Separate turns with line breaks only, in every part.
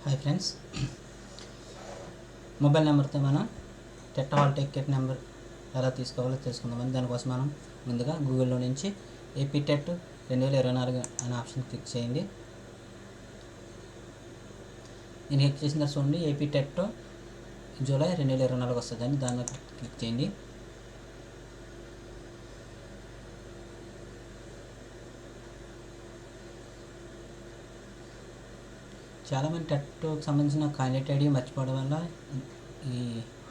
Hi friends, mobile నెంబర్తో మనం TET hall ticket number ఎలా తీసుకోవాలో తెలుసుకుందామని. దానికోసం మనం ముందుగా గూగుల్లో నుంచి ఏపీ టెట్ 2024 అనే ఆప్షన్ క్లిక్ చేయండి. నేను క్లిక్ చేసిన తర్వాత చూడండి, ఏపీ టెట్ జూలై 2024 వస్తుందని దాన్ని క్లిక్ చేయండి. చాలామంది టెట్కి సంబంధించిన క్యాండిడేట్ ఐడి మర్చిపోవడం వల్ల ఈ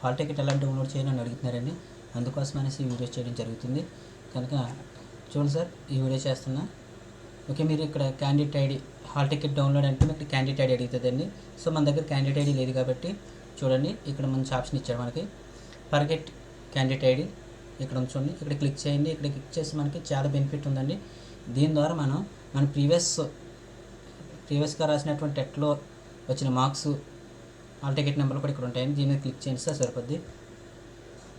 హాల్ టికెట్ ఎలా డౌన్లోడ్ చేయాలని అడుగుతున్నారండి. అందుకోసం అనేసి ఈ వీడియో చేయడం జరుగుతుంది. కనుక చూడండి సార్, ఈ వీడియో చేస్తున్నా. ఓకే, మీరు ఇక్కడ candidate ID hall ticket download అంటే మీకు క్యాండిడేట్ ఐడి అడుగుతుందండి. సో మన దగ్గర క్యాండిడేట్ ఐడి లేదు కాబట్టి చూడండి, ఇక్కడ మంచి ఆప్షన్ ఇచ్చాడు మనకి, ఫర్గెట్ క్యాండిడేట్ ఐడి. ఇక్కడ చూడండి, ఇక్కడ క్లిక్ చేయండి. ఇక్కడ క్లిక్ చేసి మనకి చాలా బెనిఫిట్ ఉందండి. దీని ద్వారా మన ప్రీవియస్గా రాసినటువంటి టెట్లో వచ్చిన మార్క్స్, హాల్ టికెట్ నెంబర్లు కూడా ఇక్కడ ఉంటాయండి. దీని మీద క్లిక్ చేయండి సార్, సరిపోద్ది.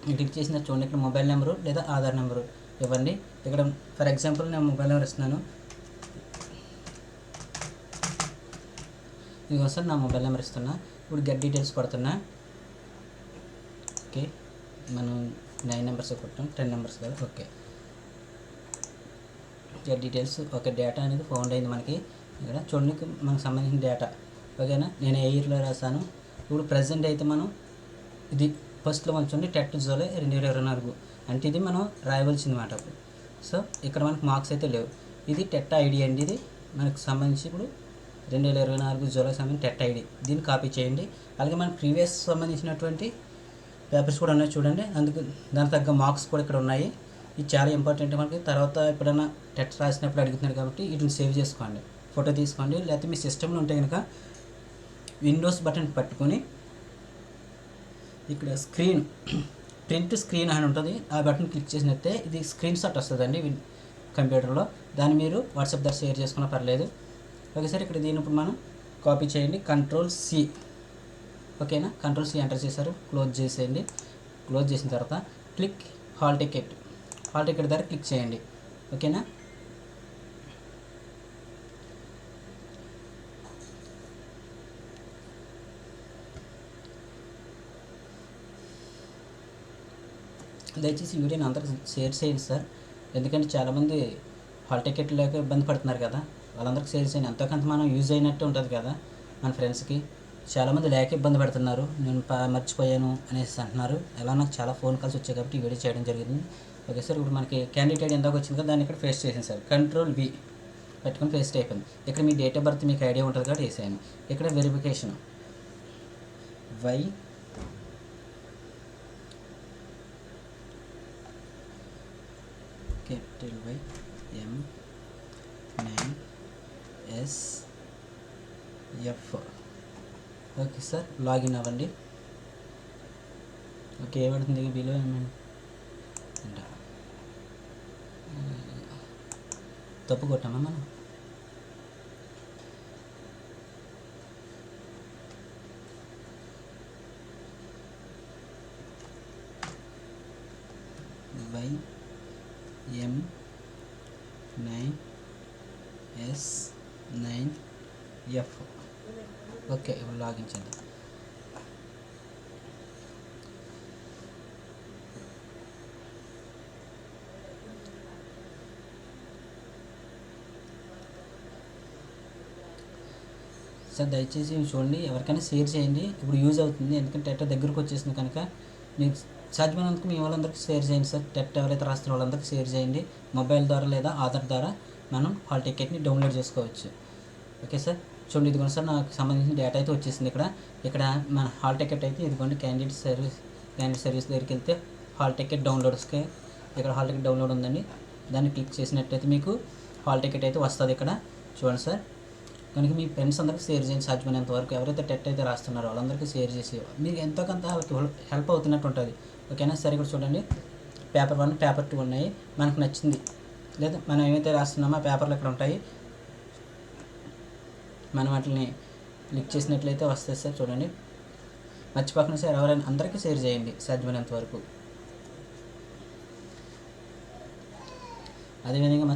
క్లిక్ చేసిన చూడండి, ఇక్కడ మొబైల్ నెంబరు లేదా ఆధార్ నెంబరు ఇవ్వండి. ఇక్కడ ఫర్ ఎగ్జాంపుల్ నేను మొబైల్ నెంబర్ ఇస్తున్నాను. ఇదిగోసారి నా మొబైల్ నెంబర్ ఇస్తున్నా. ఇప్పుడు గెట్ డీటెయిల్స్ కొడుతున్నా. ఓకే, మనం 9 నెంబర్స్ కొట్టాం, 10 నెంబర్స్ కదా. Okay, get details. Okay, data అనేది ఫౌండ్ అయింది మనకి. ఇక్కడ చూడండి, మనకు సంబంధించిన డేటా. ఓకేనా, నేను ఏ ఇయర్లో రాశాను. ఇప్పుడు ప్రజెంట్ అయితే మనం ఇది ఫస్ట్లో మనం చూడండి, టెట్ జూలై 2024 అంటే ఇది మనం రాయవలసింది మాట. అప్పుడు సో ఇక్కడ మనకు మార్క్స్ అయితే లేవు. ఇది టెట్ ఐడి అండి. ఇది మనకు సంబంధించి ఇప్పుడు 2024 జూలై సంబంధించి టెట్ ఐడి. దీన్ని కాపీ చేయండి. అలాగే మన ప్రీవియస్ సంబంధించినటువంటి పేపర్స్ కూడా ఉన్నాయి చూడండి. దానికి తగ్గ మార్క్స్ కూడా ఇక్కడ ఉన్నాయి. ఇది చాలా ఇంపార్టెంట్ మనకి. తర్వాత ఎప్పుడైనా టెట్ రాసినప్పుడు అడుగుతున్నాడు కాబట్టి వీటిని సేవ్ చేసుకోండి, ఫోటో తీసుకోండి. లేకపోతే మీ సిస్టంలో ఉంటే కనుక విండోస్ బటన్ పట్టుకొని ఇక్కడ ప్రింట్ స్క్రీన్ అని ఉంటుంది, ఆ బటన్ క్లిక్ చేసినట్టే ఇది స్క్రీన్ షాట్ వస్తుందండి కంప్యూటర్లో. దాన్ని మీరు వాట్సాప్ ద్వారా షేర్ చేసుకున్నా పర్లేదు. ఓకే సార్, ఇక్కడ దీని ఇప్పుడు మనం కాపీ చేయండి, Ctrl+C. ఓకేనా, Ctrl+C ఎంటర్ చేశారు, క్లోజ్ చేసేయండి. క్లోజ్ చేసిన తర్వాత క్లిక్ హాల్ టికెట్ దగ్గర క్లిక్ చేయండి. ఓకేనా, దయచేసి వీడియోని అందరికి షేర్ చేయండి సార్. ఎందుకంటే చాలామంది హాల్ టికెట్ లేక ఇబ్బంది పడుతున్నారు కదా, వాళ్ళందరికీ షేర్ చేయండి. ఎంతోకంత మనం యూజ్ అయినట్టు ఉంటుంది కదా మన ఫ్రెండ్స్కి. చాలామంది లేక ఇబ్బంది పడుతున్నారు, నేను మర్చిపోయాను అనేసి అంటున్నారు. ఎలా నాకు చాలా ఫోన్ కాల్స్ వచ్చాయి కాబట్టి ఈ వీడియో చేయడం జరిగింది. ఓకే సార్, ఇప్పుడు మనకి క్యాండిడేట్ ఐడి ఎందాక వచ్చింది కదా, దాన్ని ఇక్కడ పేస్ట్ చేసాను సార్. Ctrl+V పెట్టుకొని పేస్ట్ అయిపోయింది. ఇక్కడ మీ డేట్ ఆఫ్ బర్త్ మీకు ఐడియా ఉంటుంది కాబట్టి వేసాను. ఇక్కడ verification YM9SF. Okay sir, login అవ్వండి. ఓకే, ఏమడుతుంది బిలో ఏమైనా తప్పు కొట్టామా మనం? YM9S9F. ఓకే, ఇప్పుడు లాగిన్ చేద్దాం. సార్ దయచేసి చూడండి, ఎవరికైనా షేర్ చేయండి. ఇప్పుడు యూజ్ అవుతుంది, ఎందుకంటే టెట్ దగ్గరకు వచ్చేసింది కనుక మీకు సాధ్యమైనందుకు మీ వాళ్ళందరికీ షేర్ చేయండి సార్. టెట్ ఎవరైతే రాస్తారో వాళ్ళందరికీ షేర్ చేయండి. మొబైల్ ద్వారా లేదా ఆధార్ ద్వారా మనం హాల్ టికెట్ని డౌన్లోడ్ చేసుకోవచ్చు. ఓకే సార్, చూడండి, ఇదిగోండి సార్, నాకు సంబంధించిన డేటా అయితే వచ్చేసింది. ఇక్కడ మన హాల్ టికెట్ అయితే ఇదిగోండి, క్యాండిడేట్ సర్వీస్ దగ్గరికి వెళ్తే హాల్ టికెట్ డౌన్లోడ్స్కి ఇక్కడ హాల్ టికెట్ డౌన్లోడ్ ఉందండి. దాన్ని క్లిక్ చేసినట్టయితే మీకు హాల్ టికెట్ అయితే వస్తుంది. ఇక్కడ చూడండి సార్, కనుక మీ ఫ్రెండ్స్ అందరికీ షేర్ చేయండి సాధ్యమైనంత వరకు. ఎవరైతే టెట్ అయితే రాస్తున్నారో వాళ్ళందరికీ షేర్ చేసి మీకు ఎంతో కొంత హెల్ప్ అవుతున్నట్టు ఉంటుంది. ఓకేనా సార్, ఇక్కడ చూడండి, పేపర్ 1, పేపర్ 2 ఉన్నాయి. మనకు నచ్చింది లేదా మనం ఏమైతే రాస్తున్నామో ఆ పేపర్లు ఇక్కడ ఉంటాయి. మనం వాటిని క్లిక్ చేసినట్లయితే వస్తుంది సార్. చూడండి, మర్చిపోకుండా సార్, ఎవరైనా అందరికీ షేర్ చేయండి సాధ్యమైనంత వరకు. అదేవిధంగా